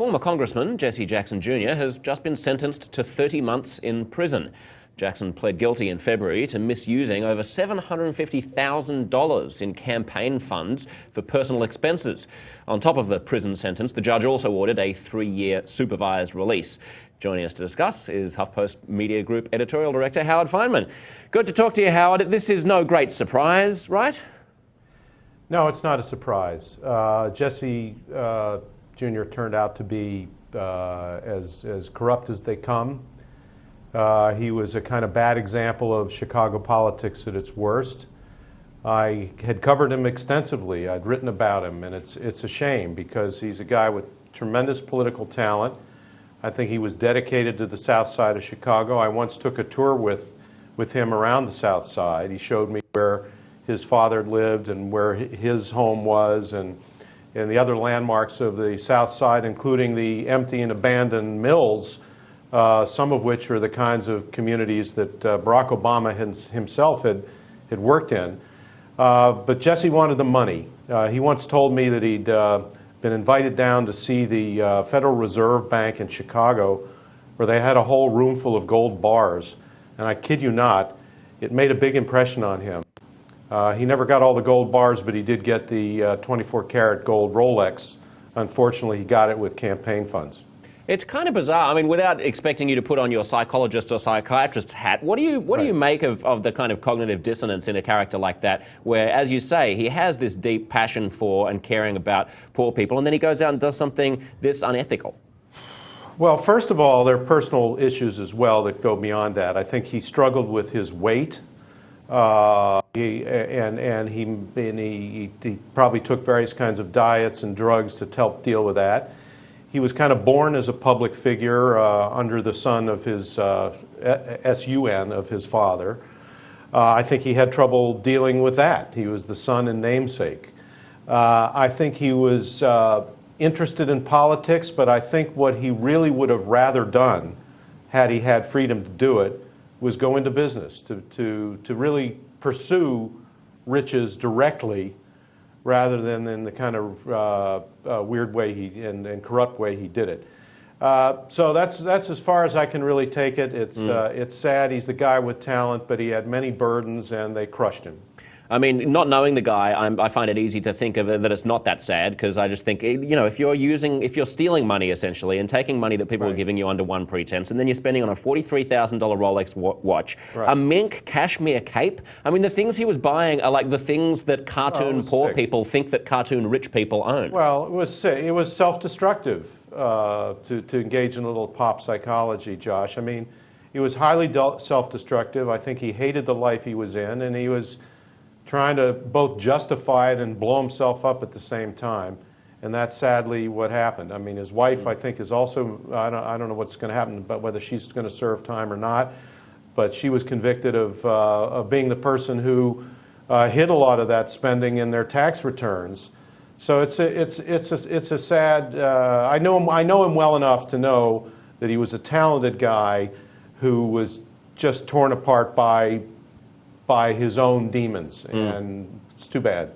Former Congressman Jesse Jackson Jr. has just been sentenced to 30 months in prison. Jackson pled guilty in February to misusing over $750,000 in campaign funds for personal expenses. On top of the prison sentence, the judge also ordered a 3-year supervised release. Joining us to discuss is HuffPost Media Group Editorial Director Howard Fineman. Good to talk to you, Howard. This is no great surprise, right? No, it's not a surprise. Jesse Jr. turned out to be as corrupt as they come. He was a kind of bad example of Chicago politics at its worst. I had covered him extensively. I'd written about him, and it's a shame because he's a guy with tremendous political talent. I think he was dedicated to the south side of Chicago. I once took a tour with him around the south side. He showed me where his father lived and where his home was, and the other landmarks of the south side, including the empty and abandoned mills, some of which are the kinds of communities that Barack Obama himself had worked in. But Jesse wanted the money. He once told me that he'd been invited down to see the Federal Reserve Bank in Chicago, where they had a whole room full of gold bars. And I kid you not, it made a big impression on him. He never got all the gold bars, but he did get the 24-karat gold Rolex. Unfortunately, he got it with campaign funds. It's kind of bizarre. I mean, without expecting you to put on your psychologist or psychiatrist's hat, what do you make of the kind of cognitive dissonance in a character like that, where, as you say, he has this deep passion for and caring about poor people, and then he goes out and does something this unethical? Well, first of all, there are personal issues as well that go beyond that. I think he struggled with his weight. He probably took various kinds of diets and drugs to help deal with that. He was kind of born as a public figure under the sun of his S-U-N of his father. I think he had trouble dealing with that. He was the son and namesake. I think he was interested in politics, but I think what he really would have rather done, had he had freedom to do it, was go into business, to really pursue riches directly, rather than in the kind of weird way and corrupt way he did it. So that's as far as I can really take it. It's sad. He's the guy with talent, but he had many burdens, and they crushed him. I mean, not knowing the guy, I find it easy to think of it, that it's not that sad, because I just think, you know, if you're stealing money essentially and taking money that people are giving you under one pretense, and then you're spending on a $43,000 Rolex watch, a mink cashmere cape. I mean, the things he was buying are like the things that cartoon poor people think that cartoon rich people own. Well, it was self-destructive to engage in a little pop psychology, Josh. I mean, he was highly self-destructive. I think he hated the life he was in, and he was trying to both justify it and blow himself up at the same time. And that's sadly what happened. I mean, his wife, I think, is also, I don't know what's going to happen, but whether she's going to serve time or not, but she was convicted of being the person who hid a lot of that spending in their tax returns. So it's a sad, I know him well enough to know that he was a talented guy who was just torn apart by his own demons, and it's too bad.